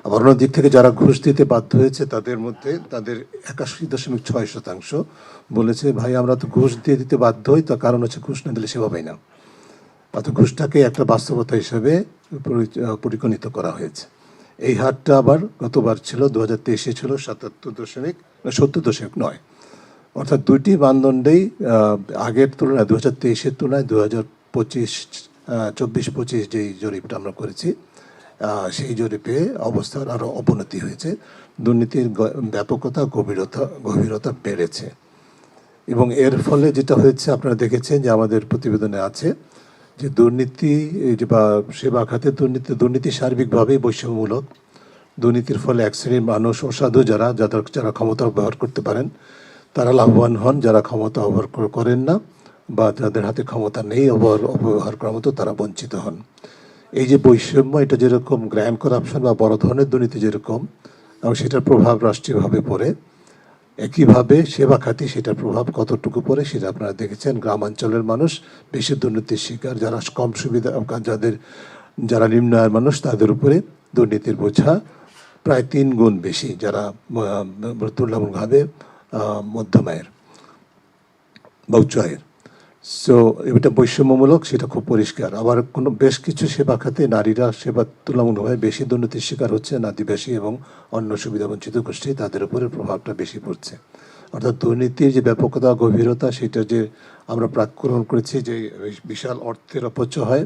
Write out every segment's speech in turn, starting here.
আবার অন্য দিক থেকে যারা ঘুষ দিতে বাধ্য হয়েছে তাদের মধ্যে তাদের 81.6% বলেছে ভাই আমরা তো ঘুষ দিয়ে দিতে বাধ্য হই, তার কারণ হচ্ছে ঘুষ না দিলে সেবা পাই না। অর্থাৎ ঘুষটাকে একটা বাস্তবতা হিসেবে পরিগণিত করা হয়েছে। এই হারটা আবার গতবার ছিল 2023-এ ছিল 70.9। অর্থাৎ দুইটি মানদণ্ডেই আগের তুলনায় 2023-এর তুলনায় 2024-25 যেই জরিপটা আমরা করেছি সেই জরিপে অবস্থার আরও অবনতি হয়েছে। দুর্নীতির ব্যাপকতা গভীরতা বেড়েছে এবং এর ফলে যেটা হয়েছে আপনারা দেখেছেন যে আমাদের প্রতিবেদনে আছে যে দুর্নীতি বা সেবা খাতে দুর্নীতি সার্বিকভাবেই বৈষম্যমূলক। দুর্নীতির ফলে এক শ্রেণীর মানুষ অসাধু যারা ক্ষমতা ব্যবহার করতে পারেন তারা লাভবান হন, যারা ক্ষমতা ব্যবহার করেন না বা যাদের হাতে ক্ষমতা নেই অপব্যবহার করার মতো তারা বঞ্চিত হন। এই যে বৈষম্য, এটা যেরকম গ্র্যান্ড করাপশন বা বড় ধরনের দুর্নীতি যেরকম এবং সেটার প্রভাব রাষ্ট্রীয়ভাবে পড়ে, একইভাবে সেবা খাতে সেটার প্রভাব কতটুকু পড়ে সেটা আপনারা দেখেছেন। গ্রামাঞ্চলের মানুষ বেশি দুর্নীতির শিকার, যারা কম সুবিধা যারা নিম্ন আয়ের মানুষ তাদের উপরে দুর্নীতির বোঝা প্রায় 3 গুণ বেশি যারা তুলনামূলকভাবে মধ্যম আয়ের বা উচ্চ আয়ের। সো এটা বৈষম্যমূলক, সেটা খুব পরিষ্কার। আবার বেশ কিছু সেবা খাতে নারীরা তুলনামূলকভাবে বেশি দুর্নীতির শিকার হচ্ছেন, আদিবাসী এবং অন্য সুবিধাবঞ্চিত গোষ্ঠী, তাদের উপরে প্রভাবটা বেশি পড়ছে। অর্থাৎ দুর্নীতির যে ব্যাপকতা গভীরতা সেটা যে আমরা প্রাক্কলন করেছি যে বিশাল অর্থের অপচয় হয়।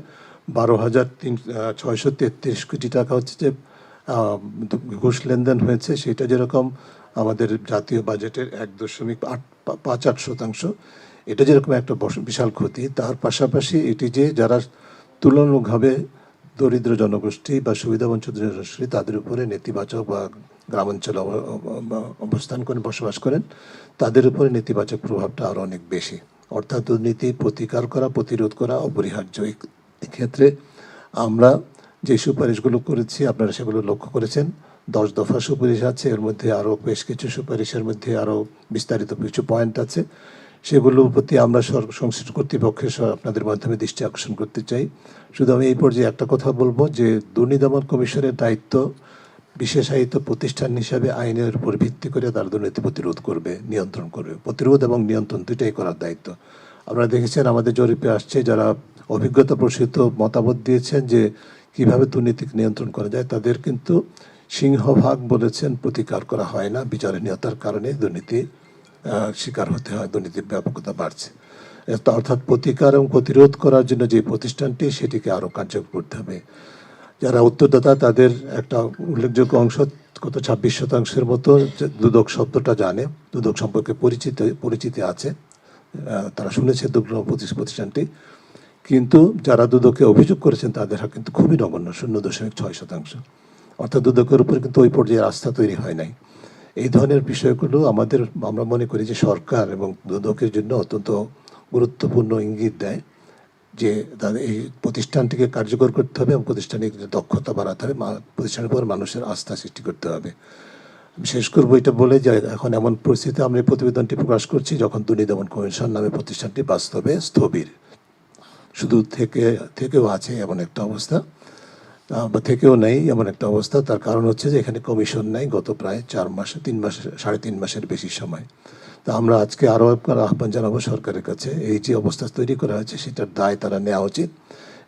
12,633 কোটি টাকা হচ্ছে যে ঘুষ লেনদেন হয়েছে, সেটা যেরকম আমাদের জাতীয় বাজেটের 1.58%। এটা যেরকম একটা বিশাল ক্ষতি, তার পাশাপাশি এটি যে যারা তুলনামূলকভাবে দরিদ্র জনগোষ্ঠী বা সুবিধাবঞ্চিত জনগোষ্ঠী তাদের উপরে নেতিবাচক বা গ্রামাঞ্চলে অবস্থান করেন, বসবাস করেন, তাদের উপরে নেতিবাচক প্রভাবটা আরও অনেক বেশি। অর্থাৎ দুর্নীতি প্রতিরোধ করা অপরিহার্য। এক্ষেত্রে আমরা যে সুপারিশগুলো করেছি আপনারা সেগুলো লক্ষ্য করেছেন। 10 দফা সুপারিশ আছে, এর মধ্যে আরও বেশ কিছু সুপারিশের মধ্যে আরও বিস্তারিত কিছু পয়েন্ট আছে, সেগুলোর প্রতি আমরা সংশ্লিষ্ট কর্তৃপক্ষের আপনাদের মাধ্যমে দৃষ্টি আকর্ষণ করতে চাই। শুধু আমি এই পর্যায়ে একটা কথা বলবো যে দুর্নীতি দমন কমিশনের দায়িত্ব বিশেষায়িত প্রতিষ্ঠান হিসাবে আইনের উপর ভিত্তি করে তার দুর্নীতি প্রতিরোধ করবে, নিয়ন্ত্রণ করবে। প্রতিরোধ এবং নিয়ন্ত্রণ দুইটাই করার দায়িত্ব। আপনারা দেখেছেন আমাদের জরিপে আসছে যারা অভিজ্ঞতা প্রসূত মতামত দিয়েছেন যে কিভাবে দুর্নীতিকে নিয়ন্ত্রণ করা যায়, তাদের কিন্তু সিংহভাগ বলেছেন প্রতিকার করা হয় না, বিচারহীনতার কারণে দুর্নীতি শিকার হতে হয়, দুর্নীতির ব্যাপকতা বাড়ছে। অর্থাৎ প্রতিকার এবং প্রতিরোধ করার জন্য যে প্রতিষ্ঠানটি সেটিকে আরও কার্যকর করতে হবে। যারা উত্তরদাতা তাদের একটা উল্লেখযোগ্য অংশ কত 26% মতো দুদক শব্দটা জানে, দুদক সম্পর্কে পরিচিতি আছে, তারা শুনেছে দুদক প্রতিষ্ঠানটি। কিন্তু যারা দুদকে অভিযোগ করেছেন তাদের হার কিন্তু খুবই নগণ্য, 0.6%। অর্থাৎ দুদকের উপর কিন্তু ওই পর্যায়ে আস্থা তৈরি হয় নাই। এই ধরনের বিষয়গুলো আমরা মনে করি যে সরকার এবং দুদকের জন্য অত্যন্ত গুরুত্বপূর্ণ ইঙ্গিত দেয় যে তাদের এই প্রতিষ্ঠানটিকে কার্যকর করতে হবে এবং প্রতিষ্ঠানের দক্ষতা বাড়াতে হবে, প্রতিষ্ঠানের উপর মানুষের আস্থা সৃষ্টি করতে হবে। শেষ করবো এটা বলে যে এখন এমন পরিস্থিতি আমরা এই প্রতিবেদনটি প্রকাশ করছি যখন দুর্নীতি দমন কমিশন নামে প্রতিষ্ঠানটি বাস্তবে স্থবির, শুধু থেকেও আছে এমন একটা অবস্থা, বা থেকেও নেই এমন একটা অবস্থা। তার কারণ হচ্ছে যে এখানে কমিশন নেই গত প্রায় 4 মাস, 3.5 মাসের বেশি সময়। তা আমরা আজকে আরও একবার আহ্বান জানাবো সরকারের কাছে, এই যে অবস্থা তৈরি করা হয়েছে সেটার দায় তারা নেওয়া উচিত।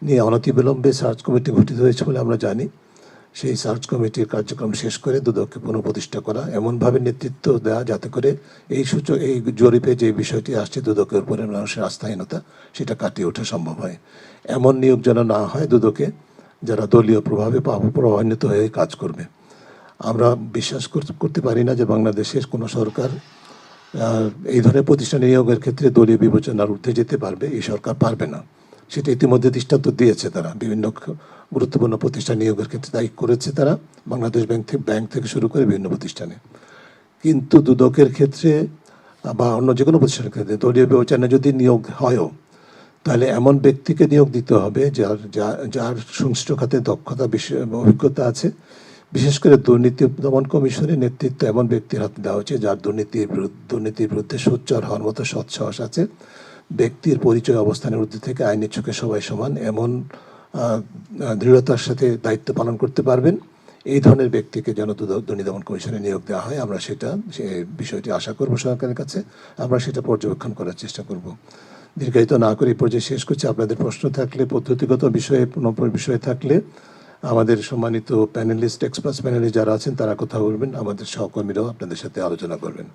নিয়ে অনতিবিলম্বে সার্চ কমিটি গঠিত হয়েছে বলে আমরা জানি, সেই সার্চ কমিটির কার্যক্রম শেষ করে দুদককে পুনঃপ্রতিষ্ঠা করা, এমনভাবে নেতৃত্ব দেওয়া যাতে করে এই জরিপে যে বিষয়টি আসছে দুদকের উপরে মানুষের আস্থাহীনতা সেটা কাটিয়ে ওঠা সম্ভব হয়। এমন নিয়োগ যেন না হয় দুদকে যারা দলীয় প্রভাবে প্রভাবান্বিত হয়ে কাজ করবে। আমরা বিশ্বাস করতে পারি না যে বাংলাদেশের কোনো সরকার এই ধরনের প্রতিষ্ঠান নিয়োগের ক্ষেত্রে দলীয় বিবেচনার ঊর্ধ্বে যেতে পারবে। এই সরকার পারবে না, সেটা ইতিমধ্যে দৃষ্টান্ত দিয়েছে। তারা বিভিন্ন গুরুত্বপূর্ণ প্রতিষ্ঠান নিয়োগের ক্ষেত্রে তাই করেছে, তারা বাংলাদেশ ব্যাংক থেকে শুরু করে বিভিন্ন প্রতিষ্ঠানে। কিন্তু দুদকের ক্ষেত্রে বা অন্য যে কোনো প্রতিষ্ঠানের ক্ষেত্রে দলীয় বিবেচনা যদি নিয়োগ হয়ও, তাহলে এমন ব্যক্তিকে নিয়োগ দিতে হবে যার সংশ্লিষ্ট খাতে দক্ষতা অভিজ্ঞতা আছে। বিশেষ করে দুর্নীতি দমন কমিশনের নেতৃত্ব এমন ব্যক্তির হাতে দেওয়া হচ্ছে যার দুর্নীতির বিরুদ্ধে সোচ্চার হওয়ার মতো সৎসাহস আছে। ব্যক্তির পরিচয় অবস্থানের ঊর্ধ্বে থেকে আইনের চোখে সবাই সমান এমন দৃঢ়তার সাথে দায়িত্ব পালন করতে পারবেন এই ধরনের ব্যক্তিকে যেন দুর্নীতি দমন কমিশনে নিয়োগ দেওয়া হয়, আমরা সে বিষয়টি আশা করব সরকারের কাছে, আমরা সেটা পর্যবেক্ষণ করার চেষ্টা করব। দীর্ঘায়িত না করে এই পর্যায়ে শেষ করছি। আপনাদের প্রশ্ন থাকলে, পদ্ধতিগত বিষয়ে বিষয়ে থাকলে আমাদের সম্মানিত প্যানেলিস্ট, এক্সপার্টস প্যানেলে যারা আছেন তারা কথা বলবেন, আমাদের সহকর্মীরাও আপনাদের সাথে আলোচনা করবেন।